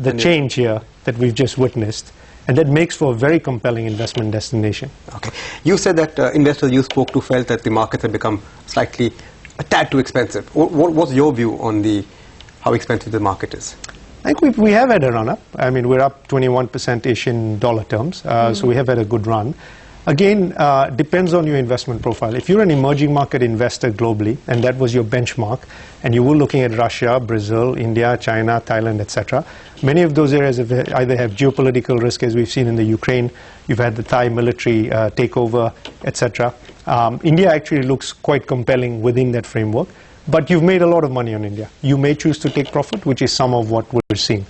the change here that we've just witnessed, and that makes for a very compelling investment destination. Okay. You said that investors you spoke to felt that the markets have become slightly a tad too expensive. What was your view on how expensive the market is? I think we have had a run-up. I mean, we're up 21%-ish in dollar terms, so we have had a good run. Again, depends on your investment profile. If you're an emerging market investor globally, and that was your benchmark, and you were looking at Russia, Brazil, India, China, Thailand, etc., many of those areas either have geopolitical risk, as we've seen in the Ukraine, you've had the Thai military takeover, etc. India actually looks quite compelling within that framework, but you've made a lot of money on India. You may choose to take profit, which is some of what we're seeing.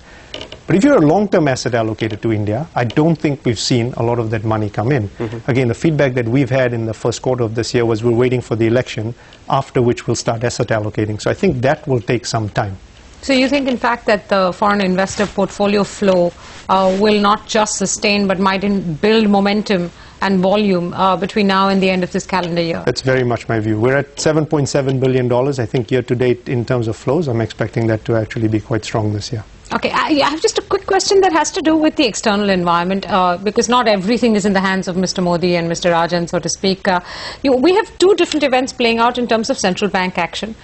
But if you're a long-term asset allocated to India, I don't think we've seen a lot of that money come in. Again, the feedback that we've had in the first quarter of this year was we're waiting for the election, after which we'll start asset allocating. So I think that will take some time. So you think, in fact, that the foreign investor portfolio flow will not just sustain, but might build momentum and volume between now and the end of this calendar year? That's very much my view. We're at $7.7 billion, I think, year to date in terms of flows. I'm expecting that to actually be quite strong this year. Okay, I have just a quick question that has to do with the external environment, because not everything is in the hands of Mr. Modi and Mr. Rajan, so to speak. We have two different events playing out in terms of central bank action.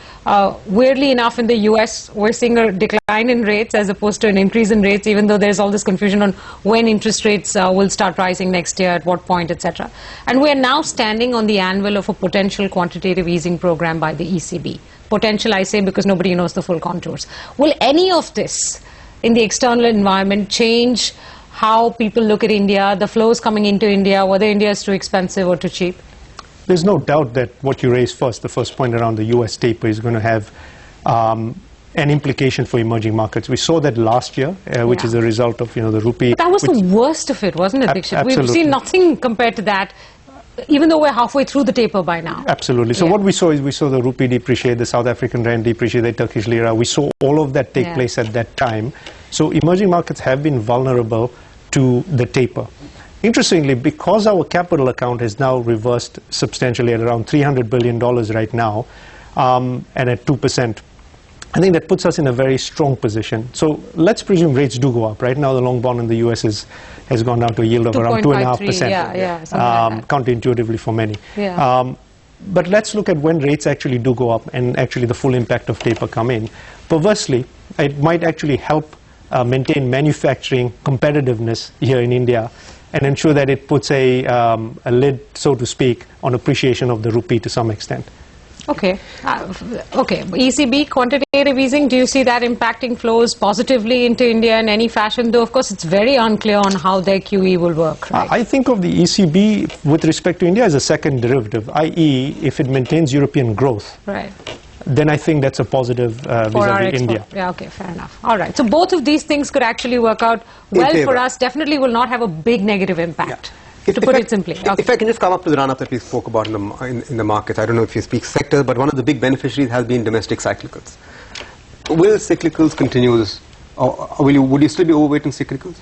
Weirdly enough, in the US, we're seeing a decline in rates as opposed to an increase in rates, even though there's all this confusion on when interest rates will start rising next year, at what point, etc. And we're now standing on the anvil of a potential quantitative easing program by the ECB. Potential, I say, because nobody knows the full contours. Will any of this in the external environment change how people look at India, the flows coming into India, whether India is too expensive or too cheap? There's no doubt that what you raised first, the first point around the US taper, is going to have an implication for emerging markets. We saw that last year, which is a result of the rupee. But that was the worst of it, wasn't it, Dixit? Absolutely. We've seen nothing compared to that, even though we're halfway through the taper by now. Absolutely. So what we saw is we saw the rupee depreciate, the South African rand depreciate, the Turkish lira. We saw all of that take place at that time. So emerging markets have been vulnerable to the taper. Interestingly, because our capital account has now reversed substantially at around $300 billion right now, and at 2%, I think that puts us in a very strong position. So let's presume rates do go up. Right now, the long bond in the US has gone down to a yield of around 2.5%, counterintuitively for many. But let's look at when rates actually do go up and actually the full impact of taper come in. Perversely, it might actually help maintain manufacturing competitiveness here in India and ensure that it puts a lid, so to speak, on appreciation of the rupee to some extent. Okay. Okay. ECB, quantitative easing, do you see that impacting flows positively into India in any fashion? Though, of course, it's very unclear on how their QE will work, right? I think of the ECB with respect to India as a second derivative, i.e., if it maintains European growth. Right. Then I think that's a positive vis-a-vis India. Yeah, okay, fair enough. All right. So both of these things could actually work out well for us, definitely will not have a big negative impact. To put it simply. If I can just come up to the run-up that we spoke about in the markets, I don't know if you speak sectors, but one of the big beneficiaries has been domestic cyclicals. Will cyclicals continue this, or would you still be overweighting cyclicals?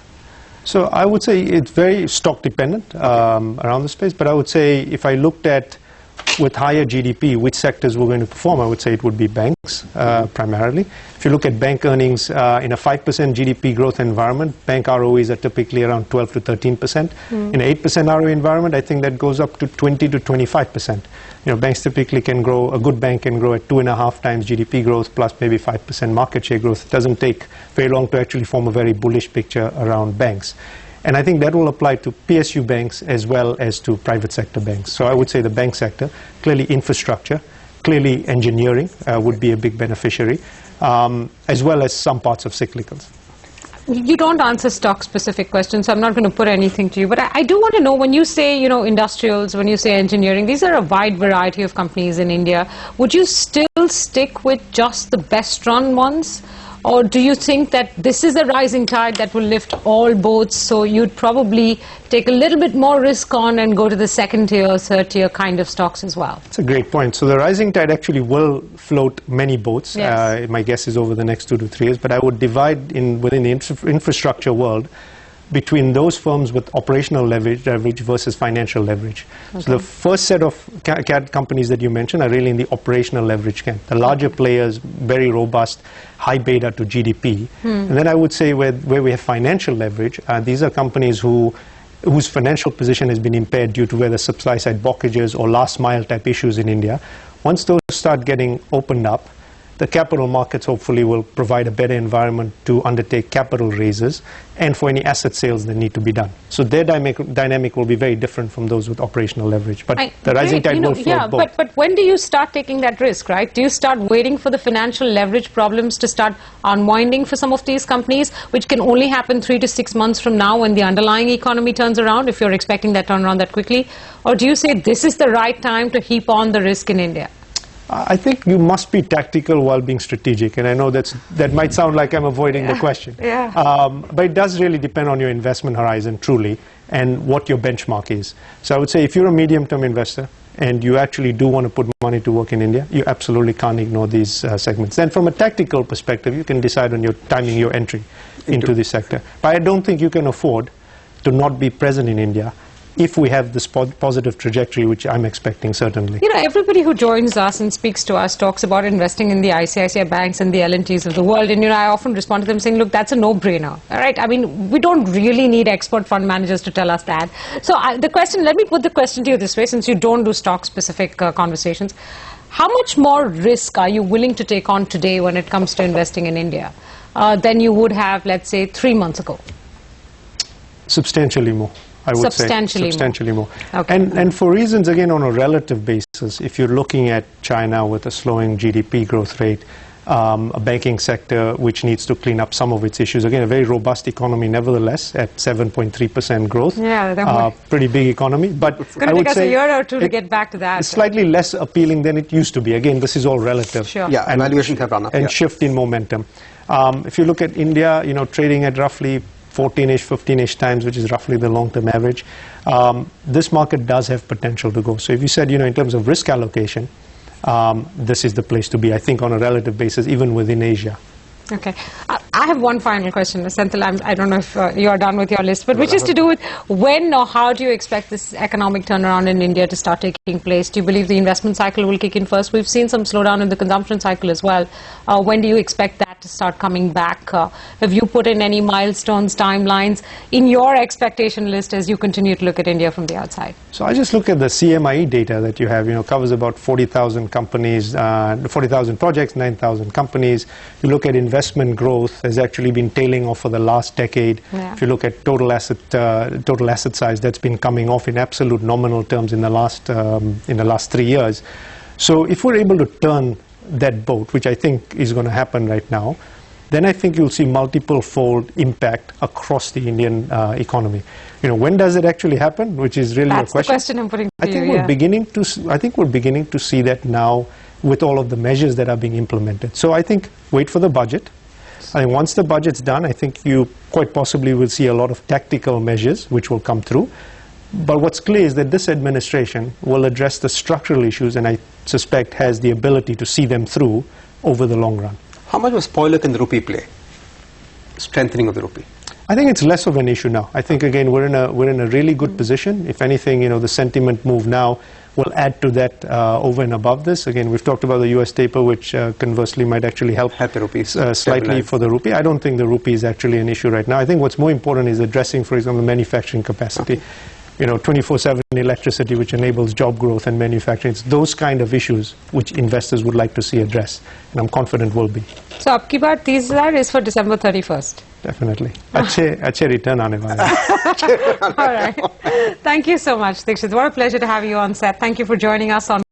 So I would say it's very stock dependent around the space, but I would say if I looked at with higher GDP, which sectors were going to perform, I would say it would be banks primarily. If you look at bank earnings in a 5% GDP growth environment, bank ROEs are typically around 12 to 13%. In an 8% ROE environment, I think that goes up to 20 to 25%. Banks typically can grow, a good bank can grow at 2.5 times GDP growth plus maybe 5% market share growth. It doesn't take very long to actually form a very bullish picture around banks. And I think that will apply to PSU banks as well as to private sector banks. So I would say the bank sector, clearly infrastructure, clearly engineering would be a big beneficiary, as well as some parts of cyclicals. You don't answer stock-specific questions, so I'm not going to put anything to you. But I do want to know, when you say, industrials, when you say engineering, these are a wide variety of companies in India. Would you still stick with just the best-run ones? Or do you think that this is a rising tide that will lift all boats, so you'd probably take a little bit more risk on and go to the second tier, third tier kind of stocks as well? That's a great point. So the rising tide actually will float many boats. Yes. My guess is over the next 2 to 3 years. But I would divide within the infrastructure world, between those firms with operational leverage versus financial leverage. Okay. So the first set of companies that you mentioned are really in the operational leverage camp. The larger players, very robust, high beta to GDP. And then I would say where we have financial leverage, these are companies whose financial position has been impaired due to whether supply side blockages or last mile type issues in India. Once those start getting opened up, the capital markets hopefully will provide a better environment to undertake capital raises and for any asset sales that need to be done. So their dynamic will be very different from those with operational leverage. But the rising tide will float both. But when do you start taking that risk, right? Do you start waiting for the financial leverage problems to start unwinding for some of these companies, which can only happen 3 to 6 months from now when the underlying economy turns around, if you're expecting that turnaround that quickly? Or do you say this is the right time to heap on the risk in India? I think you must be tactical while being strategic, and I know that might sound like I'm avoiding the question. But it does really depend on your investment horizon, truly, and what your benchmark is. So I would say if you're a medium-term investor and you actually do want to put money to work in India, you absolutely can't ignore these segments. Then from a tactical perspective, you can decide on your timing your entry into this sector. But I don't think you can afford to not be present in India if we have this positive trajectory, which I'm expecting, certainly. You know, everybody who joins us and speaks to us talks about investing in the ICICI banks and the L&Ts of the world. And, you know, I often respond to them saying, look, that's a no-brainer. All right? I mean, we don't really need expert fund managers to tell us that. So let me put the question to you this way, since you don't do stock-specific conversations. How much more risk are you willing to take on today when it comes to investing in India than you would have, let's say, 3 months ago? Substantially more. I would say substantially more. Okay. And for reasons, again, on a relative basis, if you're looking at China with a slowing GDP growth rate, a banking sector which needs to clean up some of its issues, again, a very robust economy nevertheless at 7.3% growth. Yeah, pretty big economy. But it's going to take us a year or two to get back to that. It's slightly less appealing than it used to be. Again, this is all relative. Sure. Yeah, and valuations have run up. And shift in momentum. If you look at India, you know, trading at roughly 14-ish, 15-ish times, which is roughly the long-term average. This market does have potential to go. So if you said, you know, in terms of risk allocation, this is the place to be, I think, on a relative basis, even within Asia. Okay. I have one final question, Senthil. I don't know if you are done with your list, but which is to do with when or how do you expect this economic turnaround in India to start taking place? Do you believe the investment cycle will kick in first? We've seen some slowdown in the consumption cycle as well. When do you expect that to start coming back? Have you put in any milestones, timelines in your expectation list as you continue to look at India from the outside? So I just look at the CMIE data that you have, you know, covers about 40,000 companies, 40,000 projects, 9,000 companies. You look at investment growth has actually been tailing off for the last decade. Yeah. If you look at total asset size, that's been coming off in absolute nominal terms in the last 3 years. So if we're able to turn that boat, which I think is going to happen right now, then I think you'll see multiple-fold impact across the Indian economy. You know, when does it actually happen? Which is really That's a question. The question I'm putting to I think you, we're beginning to. I think we're beginning to see that now with all of the measures that are being implemented. So I think wait for the budget. I think once the budget's done, I think you quite possibly will see a lot of tactical measures which will come through. But what's clear is that this administration will address the structural issues, and I suspect has the ability to see them through over the long run. How much of a spoiler can the rupee play? Strengthening of the rupee. I think it's less of an issue now. I think, again, we're in a really good position. If anything, you know, the sentiment move now will add to that over and above this. Again, we've talked about the US taper, which conversely might actually help the rupee slightly for the rupee. I don't think the rupee is actually an issue right now. I think what's more important is addressing, for example, manufacturing capacity. Okay. You know, 24/7 electricity, which enables job growth and manufacturing. It's those kind of issues which investors would like to see addressed, and I'm confident will be. So, abki baar 30,000 is for December 31st. Definitely. Achhe return aane wala hai. All right. Thank you so much, Dixit. What a pleasure to have you on set. Thank you for joining us on